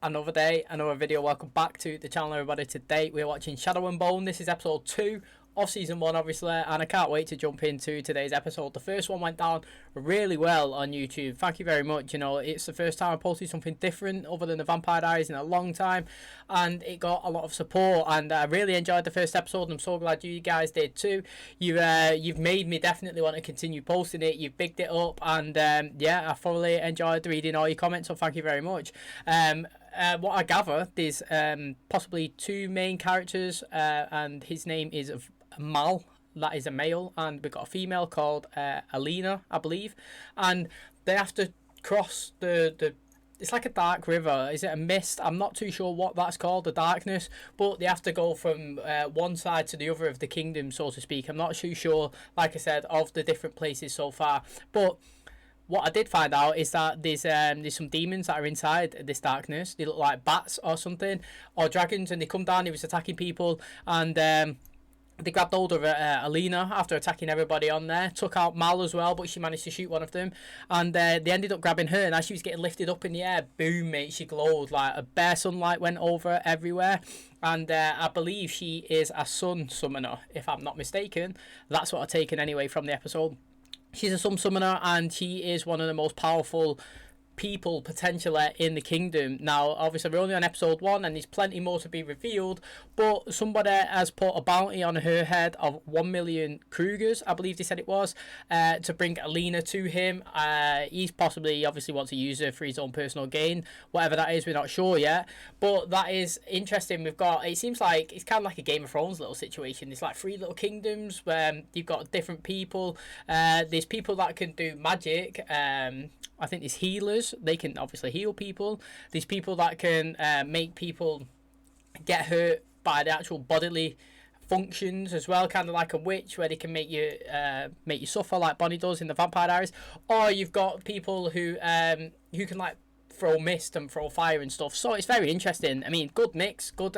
Another day, another video. Welcome back to the channel, everybody. Today we're watching Shadow and Bone. This is episode 2 of season 1, obviously, and I can't wait to jump into today's episode. The first one went down really well on YouTube. Thank you very much. You know, it's the first time I posted something different other than the Vampire Diaries in a long time, and it got a lot of support, and I really enjoyed the first episode, and I'm so glad you guys did too. You've made me definitely want to continue posting it. You've bigged it up, and yeah, I thoroughly enjoyed reading all your comments, so thank you very much. What I gather, there's possibly 2 main characters, and his name is Mal. That is a male, and we've got a female called Alina, I believe, and they have to cross the it's like a dark river. Is it a mist? I'm not too sure what that's called, the darkness, but they have to go from one side to the other of the kingdom, so to speak. I'm not too sure, like I said, of the different places so far, but what I did find out is that there's some demons that are inside this darkness. They look like bats or something, or dragons, and they come down. He was attacking people, and they grabbed hold of Alina after attacking everybody on there. Took out Mal as well, but she managed to shoot one of them, and they ended up grabbing her. And as she was getting lifted up in the air, boom, mate, she glowed like a bare sunlight went over everywhere. And I believe she is a sun summoner, if I'm not mistaken. That's what I've taken anyway from the episode. She's a sun summoner, and she is one of the most powerful people potentially in the kingdom. Now obviously we're only on episode 1 and there's plenty more to be revealed, but somebody has put a bounty on her head of 1 million Krugers, I believe they said it was, to bring Alina to him. He's possibly obviously wants to use her for his own personal gain, whatever that is, we're not sure yet, but that is interesting. We've got, it seems like it's kind of like a Game of Thrones little situation. There's like 3 little kingdoms where you've got different people. There's people that can do magic. I think there's healers. They can obviously heal people. There's people that can make people get hurt by the actual bodily functions as well, kind of like a witch, where they can make you suffer like Bonnie does in the Vampire Diaries. Or you've got people who can like throw mist and throw fire and stuff. So it's very interesting. I mean, good mix, good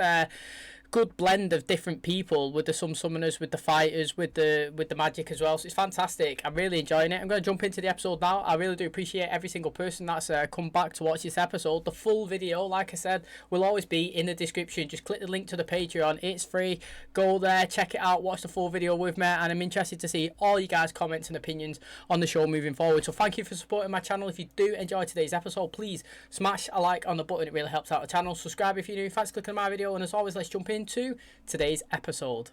blend of different people, with the some summoners, with the fighters, with the magic as well. So it's fantastic. I'm really enjoying it. I'm going to jump into the episode now. I really do appreciate every single person that's come back to watch this episode. The full video, like I said, will always be in the description. Just click the link to the Patreon. It's free. Go there, check it out, watch the full video with me, and I'm interested to see all you guys' comments and opinions on the show moving forward. So thank you for supporting my channel. If you do enjoy today's episode, please smash a like on the button. It really helps out the channel. Subscribe if you're new. Thanks for clicking on my video, and as always, let's jump into today's episode.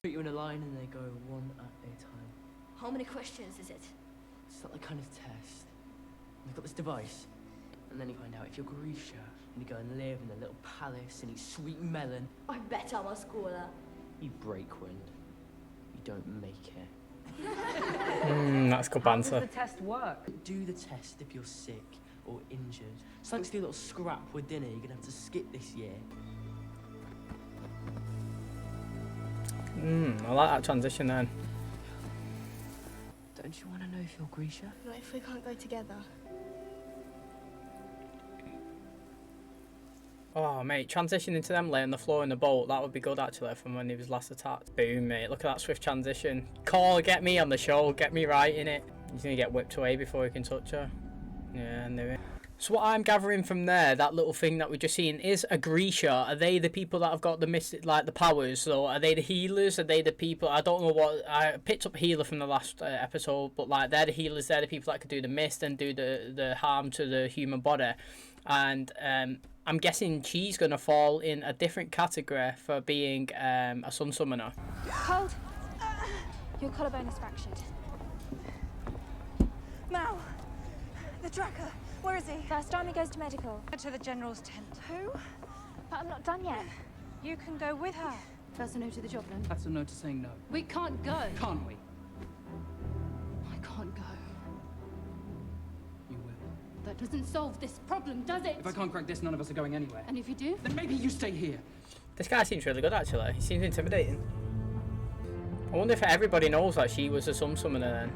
Put you in a line and they go one at a time. How many questions is it? It's not the kind of test. They've got this device, and then you find out if you're Grisha, and you go and live in a little palace and eat sweet melon. I bet I'm a schooler. You break wind. You don't make it. That's good banter. How does the test work? Do the test if you're sick or injured. So thanks to your little scrap with dinner, you're gonna have to skip this year. I like that transition then. Don't you want to know if you're Grisha? Not if we can't go together. Oh, mate, transition into them laying on the floor in the boat, that would be good actually from when he was last attacked. Boom, mate, look at that swift transition. Call, get me on the show, get me right in it. He's going to get whipped away before he can touch her. Yeah, I knew it. So what I'm gathering from there, that little thing that we've just seen, is a Grisha. Are they the people that have got the mystic, like the powers? So are they the healers? Are they the people? I don't know what. I picked up healer from the last episode, but like they're the healers. They're the people that can do the mist and do the harm to the human body. And I'm guessing she's going to fall in a different category for being a sun summoner. Hold! Your collarbone is fractured. Mal! The tracker! Where is he? First army goes to medical. To the general's tent. Who? But I'm not done yet. You can go with her. That's a no to the job then. That's a no to saying no. We can't go. Can't we? I can't go. You will. That doesn't solve this problem, does it? If I can't crack this, none of us are going anywhere. And if you do? Then maybe you stay here. This guy seems really good actually. He seems intimidating. I wonder if everybody knows that she was a sun summoner then.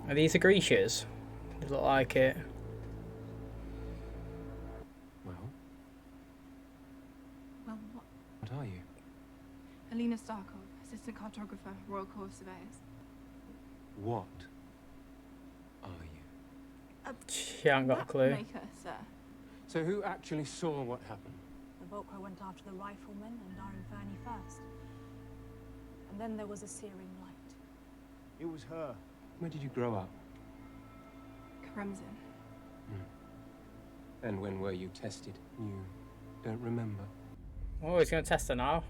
Are these Grecias? They look like it. Well, What are you? Alina Starkov, assistant cartographer, Royal Corps of Surveyors. What are you? She ain't got a clue. Maker, sir. So who actually saw what happened? The Volcro went after the riflemen and our Inferni first. And then there was a searing light. It was her. Where did you grow up? Crimson. And when were you tested? You don't remember? Oh, he's going to test her now.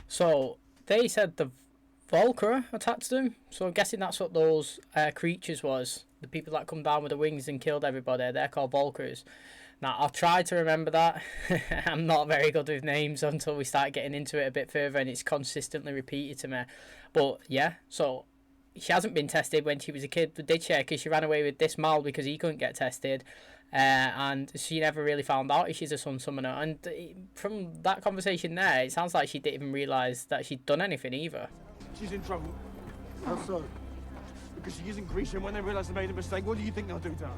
So, they said the Volcra attacked them. So, I'm guessing that's what those creatures was. The people that come down with the wings and killed everybody. They're called Volcras. Now, I'll try to remember that. I'm not very good with names until we start getting into it a bit further and it's consistently repeated to me. But, yeah, so she hasn't been tested when she was a kid, did she? Because she ran away with this Mal because he couldn't get tested. And she never really found out if she's a sun summoner. And from that conversation there, it sounds like she didn't even realise that she'd done anything either. She's in trouble. How so? Because she isn't Grecian. When they realise they made a mistake, what do you think they'll do to her?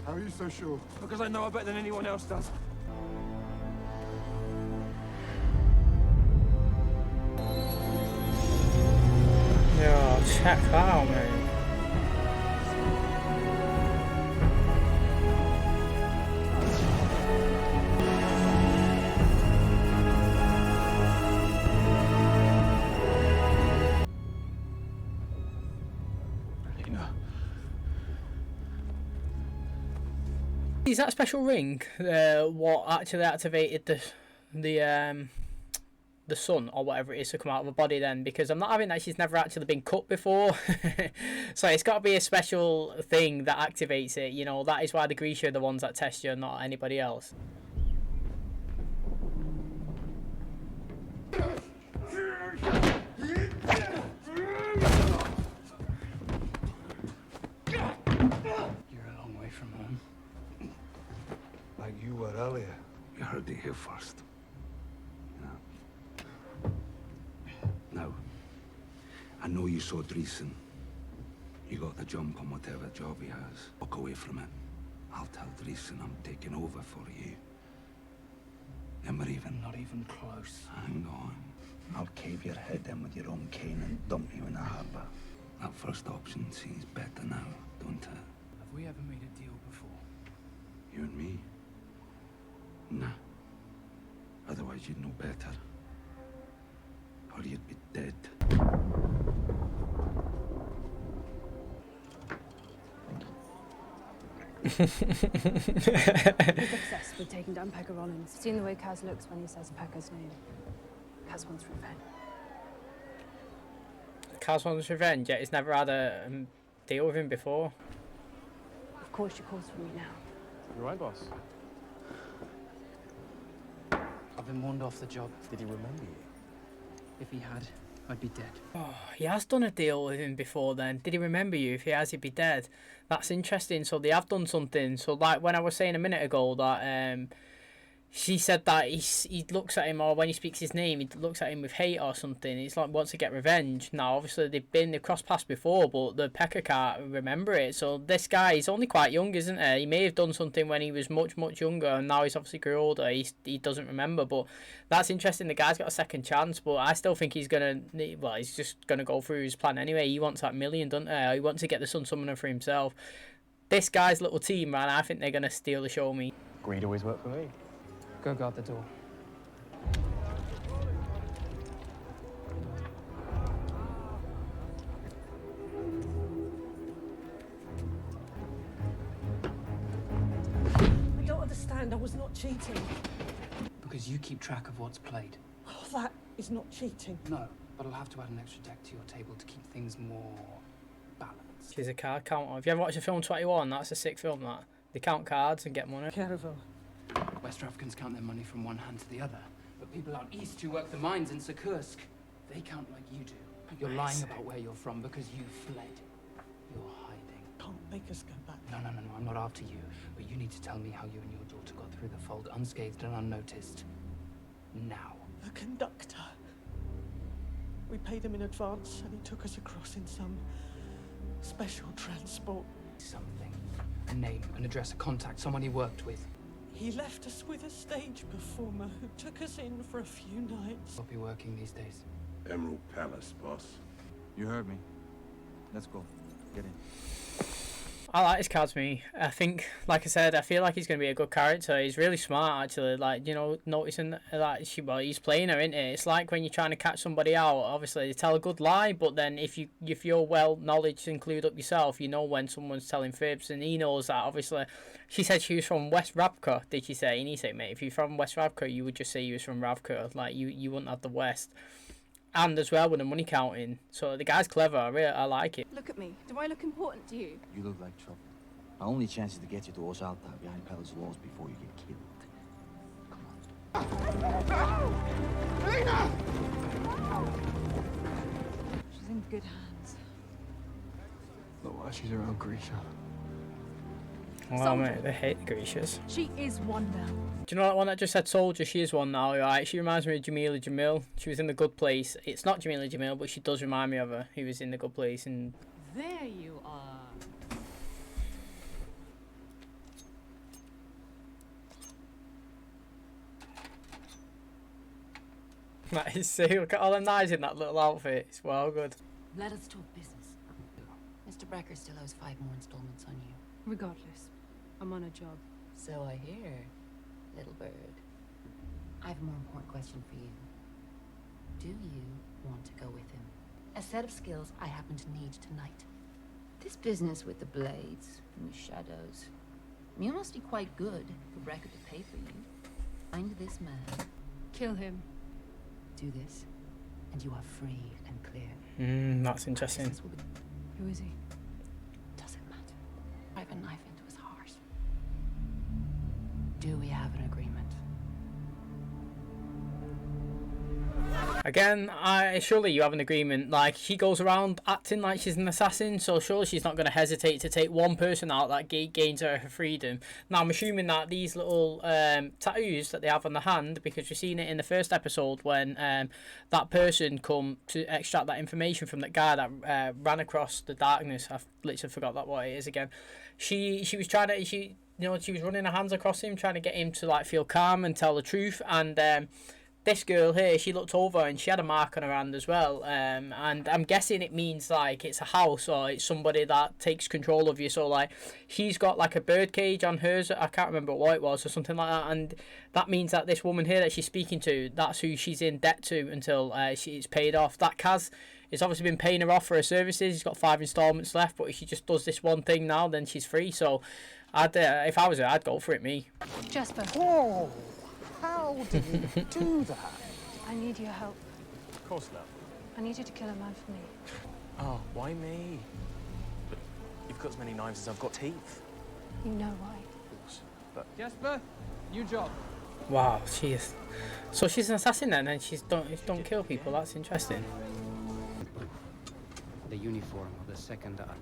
How are you so sure? Because I know her better than anyone else does. Yo, check that out, mate. Is that special ring what actually activated the sun or whatever it is to come out of her body then? Because I'm not having that she's never actually been cut before. So it's got to be a special thing that activates it. You know, that is why the Grisha are the ones that test you, not anybody else. You're a long way from home. Like you were earlier. You heard it here first. Now, I know you saw Dreesen. You got the jump on whatever job he has. Walk away from it. I'll tell Dreesen I'm taking over for you. Then we're even. Not even close. Hang on. I'll cave your head in with your own cane and dump you in the harbour. That first option seems better now, don't it? Have we ever made a deal before? You and me? Nah. Otherwise you'd know better. Or you'd be dead. He's obsessed with taking down Pekka Rollins. Seen the way Kaz looks when he says Pekka's name. Kaz wants revenge. Kaz wants revenge, yet he's never had a deal with him before. Of course she calls for me now. You're right, boss. I've been warned off the job. Did he remember you? If he had, I'd be dead. Oh, he has done a deal with him before then. Did he remember you? If he has, he'd be dead. That's interesting. So they have done something. So like when I was saying a minute ago that she said that he looks at him, or when he speaks his name, he looks at him with hate or something. It's like wants to get revenge. Now, obviously, they've crossed paths before, but the Pekka can't remember it. So this guy, he's only quite young, isn't he? He may have done something when he was much, much younger, and now he's obviously grew older. He doesn't remember, but that's interesting. The guy's got a second chance, but I still think he's just gonna go through his plan anyway. He wants that million, doesn't he? He wants to get the Sun Summoner for himself. This guy's little team, man, I think they're gonna steal the show, me. Greed always worked for me. Go guard the door. I don't understand. I was not cheating. Because you keep track of what's played. Oh, that is not cheating. No, but I'll have to add an extra deck to your table to keep things more balanced. She's a card counter. If you ever watched the film 21, that's a sick film, that. They count cards and get money. Caravel. West Africans count their money from one hand to the other. But people out east who work the mines in Sikorsky, they count like you do. You're lying about where you're from because you fled. You're hiding. Can't make us go back. No, I'm not after you. But you need to tell me how you and your daughter got through the fold unscathed and unnoticed. Now. The conductor. We paid him in advance and he took us across in some special transport. Something. A name, an address, a contact, someone he worked with. He left us with a stage performer who took us in for a few nights. I'll be working these days. Emerald Palace, boss. You heard me. Let's go. Get in. I like this Kazmi. I think, like I said, I feel like he's going to be a good character. He's really smart, actually. Like, you know, noticing that he's playing her, isn't it? It's like when you're trying to catch somebody out. Obviously, they tell a good lie, but then if you're well knowledge and clued up yourself, you know when someone's telling fibs, and he knows that. Obviously, she said she was from West Ravka. Did she say? And he said, mate, if you're from West Ravka, you would just say you was from Ravka. Like you wouldn't have the West. And as well with the money counting. So the guy's clever. I like it. Look at me. Do I look important to you? You look like trouble. Our only chance is to get you to Osalta behind palace walls before you get killed. Delena! She's in good hands. Not while she's around Grisha. Oh, mate, they hate the Grecias. She is one now. Do you know that one that just said soldier? She is one now, right? She reminds me of Jamila Jamil. She was in The Good Place. It's not Jamila Jamil, but she does remind me of her. Who was in The Good Place. And There you are. that is sick. Look at all them knives in that little outfit. It's well good. Let us talk business. Mr. Brecker still owes 5 more installments on you. Regardless, I'm on a job. So I hear, little bird. I have a more important question for you. Do you want to go with him? A set of skills I happen to need tonight. This business with the blades and the shadows. You must be quite good for Brecker to pay for you. Find this man. Kill him. Do this, and you are free and clear. That's interesting. Who is he? Doesn't matter. Drive a knife into his heart. Do we have an agreement? Again, surely you have an agreement. Like, she goes around acting like she's an assassin, so surely she's not going to hesitate to take one person out that gains her freedom. Now, I'm assuming that these little tattoos that they have on the hand, because we've seen it in the first episode when that person come to extract that information from that guy that ran across the darkness. I've literally forgot that what it is again. She was trying to, she was running her hands across him, trying to get him to like feel calm and tell the truth, and this girl here, she looked over and she had a mark on her hand as well, and I'm guessing it means like it's a house or it's somebody that takes control of you. So like she's got like a bird cage on hers, I can't remember what it was or something like that, and that means that this woman here that she's speaking to, that's who she's in debt to until she's paid off. That Kaz has obviously been paying her off for her services. He's got 5 installments left, but if she just does this one thing now, then she's free. So I'd if I was her, I'd go for it, me. Jasper. Oh, how did you do that? I need your help. Of course not. I need you to kill a man for me. Oh, why me? But you've got as many knives as I've got teeth. You know why. Of course. But Jasper, new job. Wow, she is. So she's an assassin then, and she's don't kill people. That's interesting. The uniform of the second art.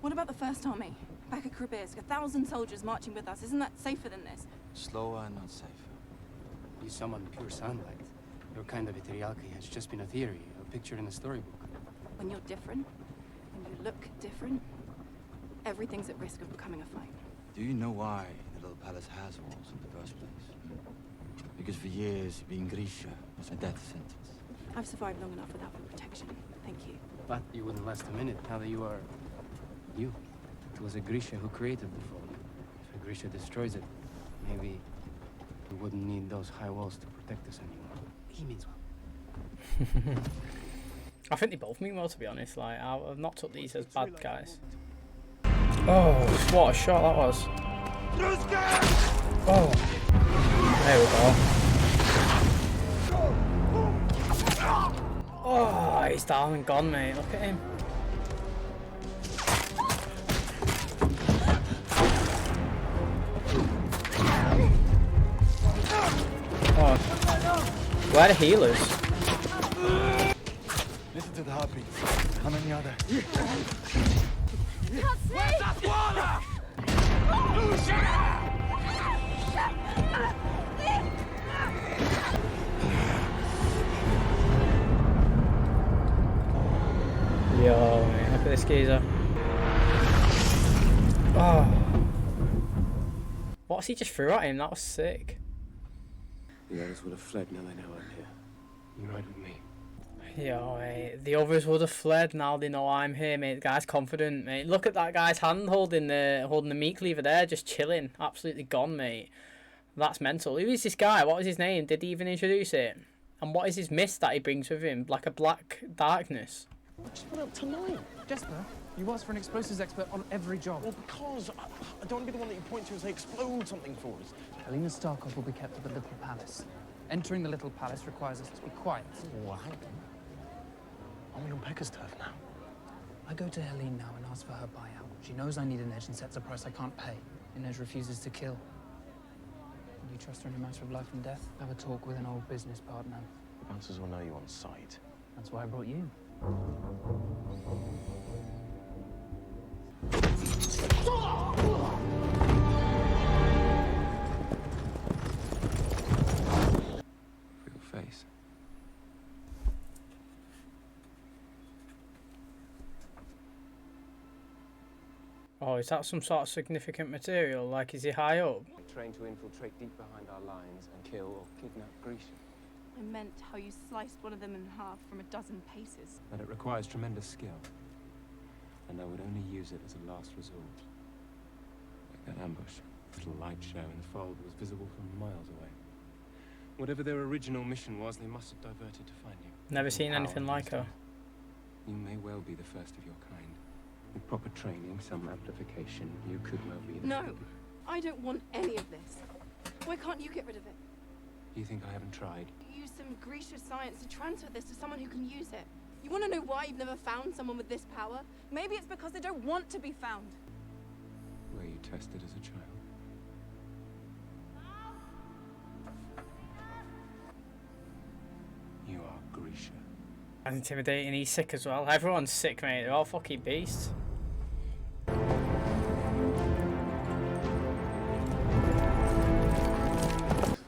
What about the First Army? Back at Krubirsk, 1,000 soldiers marching with us. Isn't that safer than this? Slower and not safer. You summon pure sunlight. Your kind of Iterialki has just been a theory, a picture in a storybook. When you're different, when you look different, everything's at risk of becoming a fight. Do you know why the little palace has walls in the first place? Because for years, being Grisha was a death sentence. I've survived long enough without the protection. Thank you. But you wouldn't last a minute now that you are... you. It was a Grisha who created the throne. If a Grisha destroys it, maybe we wouldn't need those high walls to protect us anymore. He means well. I think they both mean well, to be honest. Like, I've not took these as bad guys. Oh, what a shot that was. Oh. There we go. Oh, he's down and gone, mate. Look at him. Oh. Where are the healers? Listen to the heartbeat. How many are there? Yo, man, look at this geezer. Oh. he just threw at him. That was sick. The others would have fled now they know I'm here. You ride with me. Yo, mate, the others would have fled. Now they know I'm here, mate. The guy's confident, mate. Look at that guy's hand holding the meat cleaver there, just chilling. Absolutely gone, mate. That's mental. Who is this guy? What was his name? Did he even introduce it? And what is his mist that he brings with him? Like a black darkness. I just went up tonight. Jesper, you asked for an explosives expert on every job. Well, because I don't want to be the one that you point to and say, explode something for us. Helena Starkov will be kept at the Little Palace. Entering the Little Palace requires us to be quiet. What? Are we on Pecker's turf now? I go to Helene now and ask for her buyout. She knows I need Inej and sets a price I can't pay. Inej refuses to kill. Do you trust her in a matter of life and death? Have a talk with an old business partner. Bouncers will know you on sight. That's why I brought you. For your face. Oh, is that some sort of significant material? Like, is he high up? Trained to infiltrate deep behind our lines and kill or kidnap Grisha. I meant how you sliced one of them in half from a dozen paces. But it requires tremendous skill. And I would only use it as a last resort. Like that ambush. The little light show in the fold was visible from miles away. Whatever their original mission was, they must have diverted to find you. Never seen anything like her. You may well be the first of your kind. With proper training, some amplification, you could well be the No, second. I don't want any of this. Why can't you get rid of it? Do you think I haven't tried? Use some Grisha science to transfer this to someone who can use it. You want to know why you've never found someone with this power? Maybe it's because they don't want to be found. Were you tested as a child? You are Grisha. That's intimidating. He's sick as well. Everyone's sick, mate. They're all fucking beasts.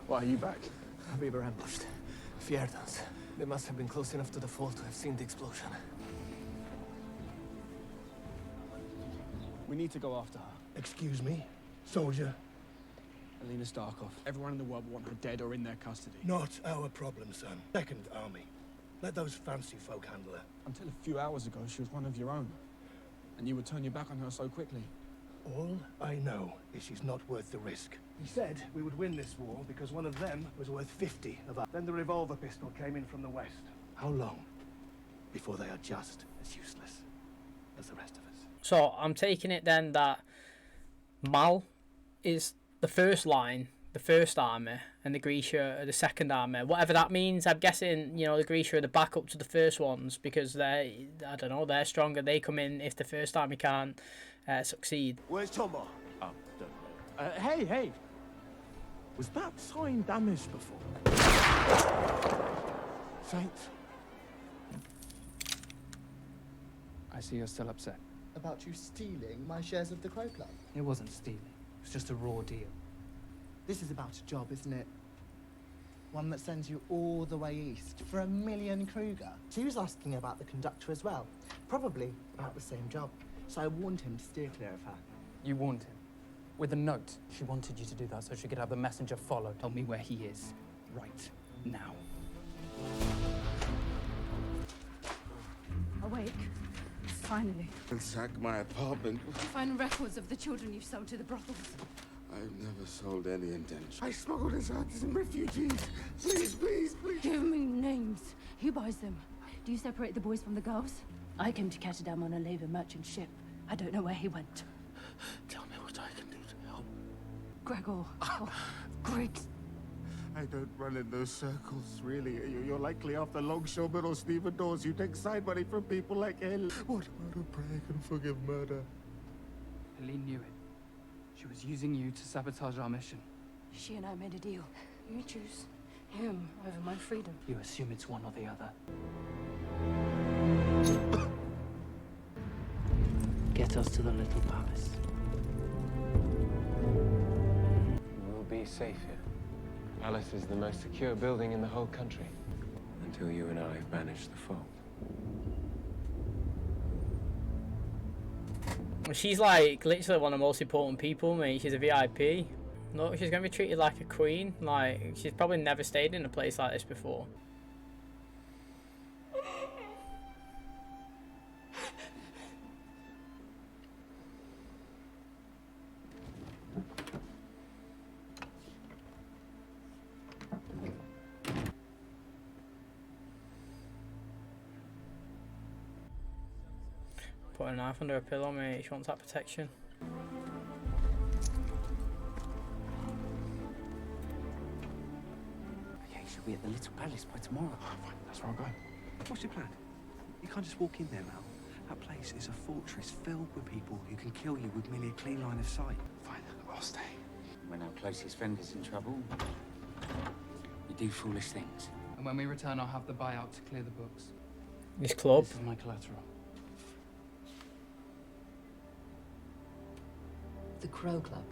Why are you back? We were ambushed. Fierdans. They must have been close enough to the fall to have seen the explosion. We need to go after her. Excuse me, soldier. Helena Starkov. Everyone in the world will want her dead or in their custody. Not our problem, son. Second Army. Let those fancy folk handle her. Until a few hours ago, she was one of your own. And you would turn your back on her so quickly. All I know is she's not worth the risk. He said we would win this war because one of them was worth 50 of us. Then the revolver pistol came in from the west. How long before they are just as useless as the rest of us? So I'm taking it then that Mal is the first line, the first army, and the Grisha are the second army. Whatever that means, I'm guessing, you know, the Grisha are the backup to the first ones because they're, I don't know, they're stronger. They come in if the first army can't succeed. Where's Tomba? Oh, don't know. Hey! Was that sign damaged before? Thanks. I see you're still upset. About you stealing my shares of the Crow Club? It wasn't stealing. It was just a raw deal. This is about a job, isn't it? One that sends you all the way east for 1 million Kruger. She was asking about the conductor as well. Probably about the same job. So I warned him to steer clear of her. You warned him. With a note. She wanted you to do that so she could have the messenger follow. Tell me where he is. Right now. Awake. Finally. Ransack my apartment. You find records of the children you sold to the brothels. I've never sold any intention. I smuggled inside some refugees. Please, please, please. Give me names. Who buys them? Do you separate the boys from the girls? I came to catch Damon on a Labour merchant ship. I don't know where he went. Tell me what I can do to help. Gregor. Oh, Griggs. I don't run in those circles, really. You're likely after Longshoreman or Stephen Dawes. You take side money from people like hell. What murder pray can forgive murder? Helene knew it. She was using you to sabotage our mission. She and I made a deal. You choose him over my freedom. You assume it's one or the other. Get us to the Little Palace. We'll be safe here. Palace is the most secure building in the whole country. Until you and I have banished the fold. She's like literally one of the most important people, mate. She's a VIP. No, she's gonna be treated like a queen. Like, she's probably never stayed in a place like this before. Put a knife under her pillow, mate. She wants that protection. Okay, she'll be at the Little Palace by tomorrow. Fine, that's where I'll go. What's your plan? You can't just walk in there, Mal. That place is a fortress filled with people who can kill you with merely a clean line of sight. Fine, I'll stay. When our closest friend is in trouble, we do foolish things. And when we return, I'll have the buyout to clear the books. This club. This is my collateral. The Crow Club.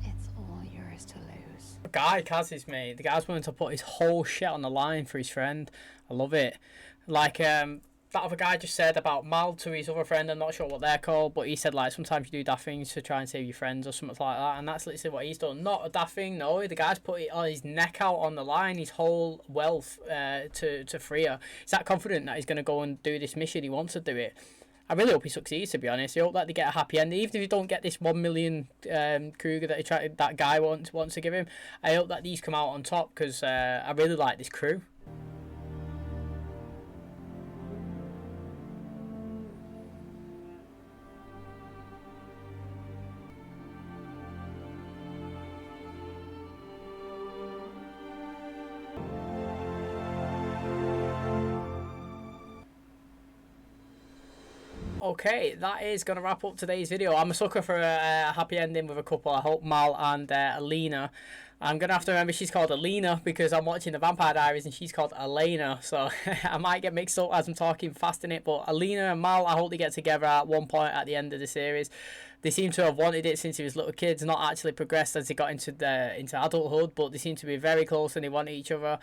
It's all yours to lose. The guy, Kaz is, mate. The guy's willing to put his whole shit on the line for his friend. I love it. Like, that other guy just said about Mal to his other friend. I'm not sure what they're called, but he said, like, sometimes you do daft things to try and save your friends or something like that. And that's literally what he's done. Not a daft thing, no. The guy's put his neck out on the line, his whole wealth, to free her. He's that confident that he's going to go and do this mission. He wants to do it. I really hope he succeeds, to be honest. I hope that they get a happy ending. Even if you don't get this 1 million Kruger that guy wants to give him, I hope that these come out on top, because I really like this crew. Okay, that is going to wrap up today's video. I'm a sucker for a happy ending with a couple. I hope Mal and Alina. I'm going to have to remember she's called Alina because I'm watching the Vampire Diaries and she's called Elena. So I might get mixed up as I'm talking fast in it. But Alina and Mal, I hope they get together at one point at the end of the series. They seem to have wanted it since he was little kids, not actually progressed as they got into adulthood. But they seem to be very close and they want each other.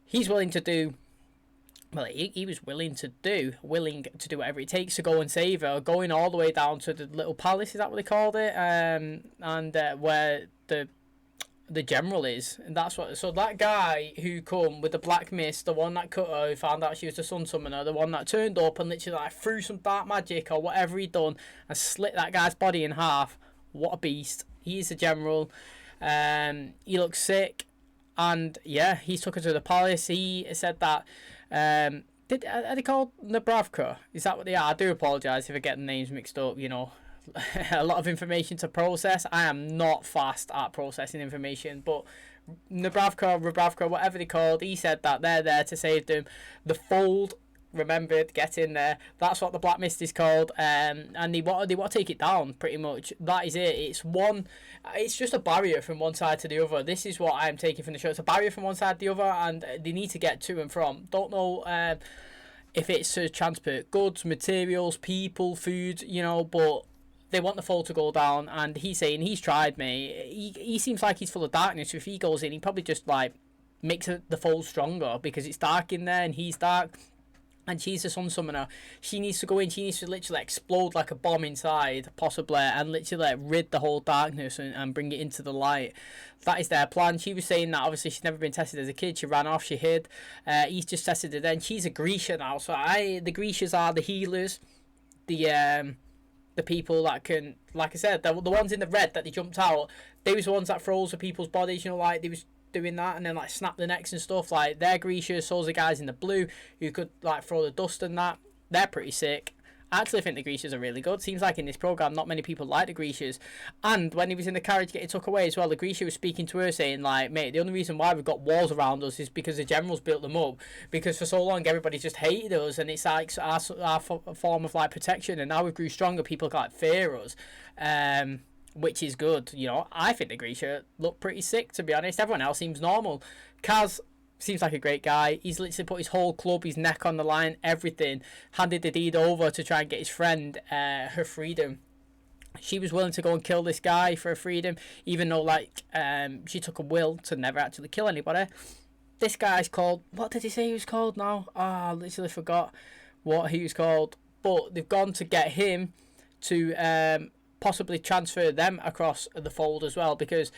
He's willing to do... Well, he was willing to do whatever it takes to go and save her, going all the way down to the little palace, is that what they called it? And where the general is, and that's what. So that guy who come with the black mist, the one that cut her, who found out she was the sun summoner, the one that turned up and literally like threw some dark magic or whatever he'd done and slit that guy's body in half. What a beast! He's the general. He looks sick, and yeah, he took her to the palace. He said that. Are they called Nabravka? Is that what they are? I do apologise if I get the names mixed up, you know. A lot of information to process. I am not fast at processing information, but Nabravka, whatever they're called, he said that they're there to save them. The Fold, remembered, get in there. That's what the Black Mist is called, and they want to take it down, pretty much. That is it. It's just a barrier from one side to the other. This is what I'm taking from the show. It's a barrier from one side to the other, and they need to get to and from. Don't know if it's to transport goods, materials, people, food, you know, but they want the Fold to go down, and he's saying he's tried, mate. He seems like he's full of darkness, so if he goes in, he probably just, like, makes the Fold stronger, because it's dark in there, and he's dark. And she's the sun summoner. She needs to go in. She needs to literally explode like a bomb inside, possibly, and literally like, rid the whole darkness and bring it into the light. That is their plan. She was saying that obviously she's never been tested as a kid. She ran off. She hid. He's just tested her then. She's a Grisha now. So the Grishas are the healers, the people that can, like I said, the ones in the red that they jumped out. They was the ones that froze the people's bodies. You know, like they was doing that and then like snap the necks and stuff. Like they're Grisha. So's the guys in the blue who could like throw the dust and that. They're pretty sick. I actually think the Grishas are really good. Seems like in this program not many people like the Grishas. And when he was in the carriage getting took away as well, the Grisha was speaking to her saying like, mate, the only reason why we've got walls around us is because the generals built them up, because for so long everybody just hated us and it's like our form of like protection, and now we've grew stronger, people like fear us. Which is good, you know. I think the Grisha look pretty sick, to be honest. Everyone else seems normal. Kaz seems like a great guy. He's literally put his whole club, his neck on the line, everything. Handed the deed over to try and get his friend her freedom. She was willing to go and kill this guy for her freedom, even though like she took a will to never actually kill anybody. This guy's called, what did he say he was called now? I literally forgot what he was called. But they've gone to get him to possibly transfer them across the fold as well, because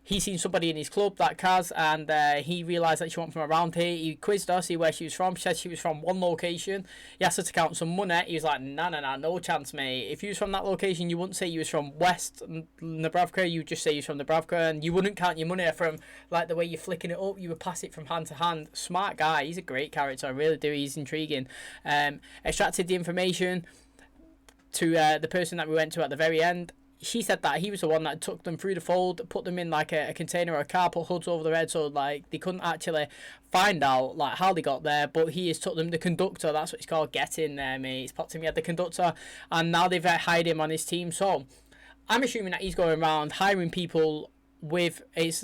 he seen somebody in his club, that Kaz, and he realised that she wasn't from around here. He quizzed her, see where she was from. She said she was from one location. He asked her to count some money. He was like, no chance, mate. If you was from that location, you wouldn't say you was from West Nebraska. You would just say you was from Nebraska, and you wouldn't count your money from like the way you're flicking it up. You would pass it from hand to hand. Smart guy. He's a great character. I really do. He's intriguing. Extracted the information to the person that we went to at the very end. She said that he was the one that took them through the fold, put them in like a container or a car, put hoods over their head, so like they couldn't actually find out like how they got there. But he has took them, the conductor, that's what it's called, get in there, mate. He's popped him, he had the conductor, and now they've hired him on his team. So I'm assuming that he's going around hiring people with it's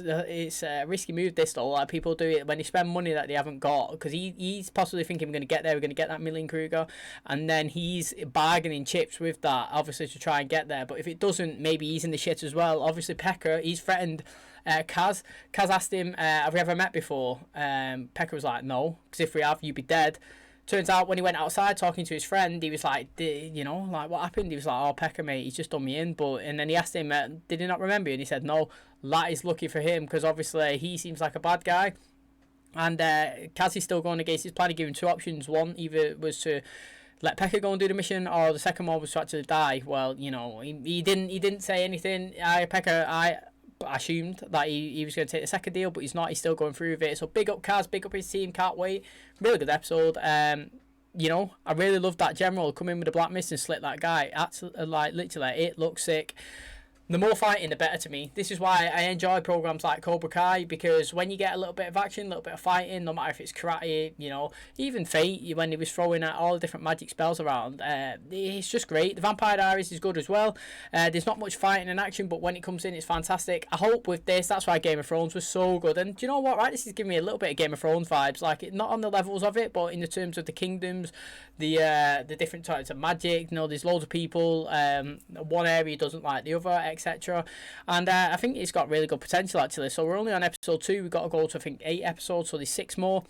a risky move, this though. Like, people do it when they spend money that they haven't got, because he's possibly thinking we're going to get there, we're going to get that million Kruger, and then he's bargaining chips with that, obviously, to try and get there. But if it doesn't, maybe he's in the shit as well. Obviously Pekka, he's threatened Kaz asked him, have we ever met before? Pekka was like, no, because if we have, you'd be dead. Turns out when he went outside talking to his friend, he was like, you know, like, what happened? He was like, oh, Pekka, mate, he's just done me in. And then he asked him, did he not remember you? And he said, no. That is lucky for him, because obviously he seems like a bad guy. And Kaz is still going against his plan. He gave him two options. One either was to let Pekka go and do the mission, or the second one was to actually die. Well, you know, he didn't say anything. I assumed that he was going to take the second deal, but he's not. He's still going through with it. So big up Kaz, big up his team. Can't wait. Really good episode. You know, I really loved that general come in with the black mist and slit that guy. Absolutely, like, literally, it looks sick. The more fighting, the better to me. This is why I enjoy programs like Cobra Kai, because when you get a little bit of action, a little bit of fighting, no matter if it's karate, you know, even Fate, when he was throwing out all the different magic spells around, it's just great. The Vampire Diaries is good as well. There's not much fighting and action, but when it comes in, it's fantastic. I hope with this, that's why Game of Thrones was so good. And do you know what, right? This is giving me a little bit of Game of Thrones vibes, like, not on the levels of it, but in the terms of the kingdoms, the different types of magic. You know, there's loads of people. One area doesn't like the other, etc. And I think it's got really good potential, actually. So we're only on episode 2. We've got to go to, I think, 8 episodes, so there's 6 more.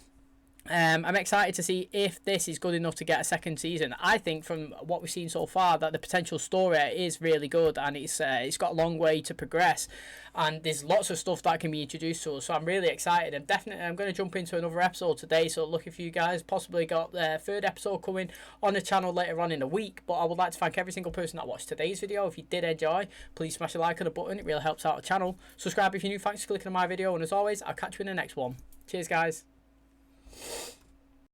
I'm excited to see if this is good enough to get a second season. I think from what we've seen so far that the potential story is really good, and it's got a long way to progress, and there's lots of stuff that can be introduced to us. So I'm really excited, and definitely I'm going to jump into another episode today. So lucky for you guys, possibly got the 3rd episode coming on the channel later on in the week. But I would like to thank every single person that watched today's video. If you did enjoy, please smash a like on the button, it really helps out the channel. Subscribe if you're new. Thanks for clicking on my video, and as always, I'll catch you in the next one. Cheers, guys.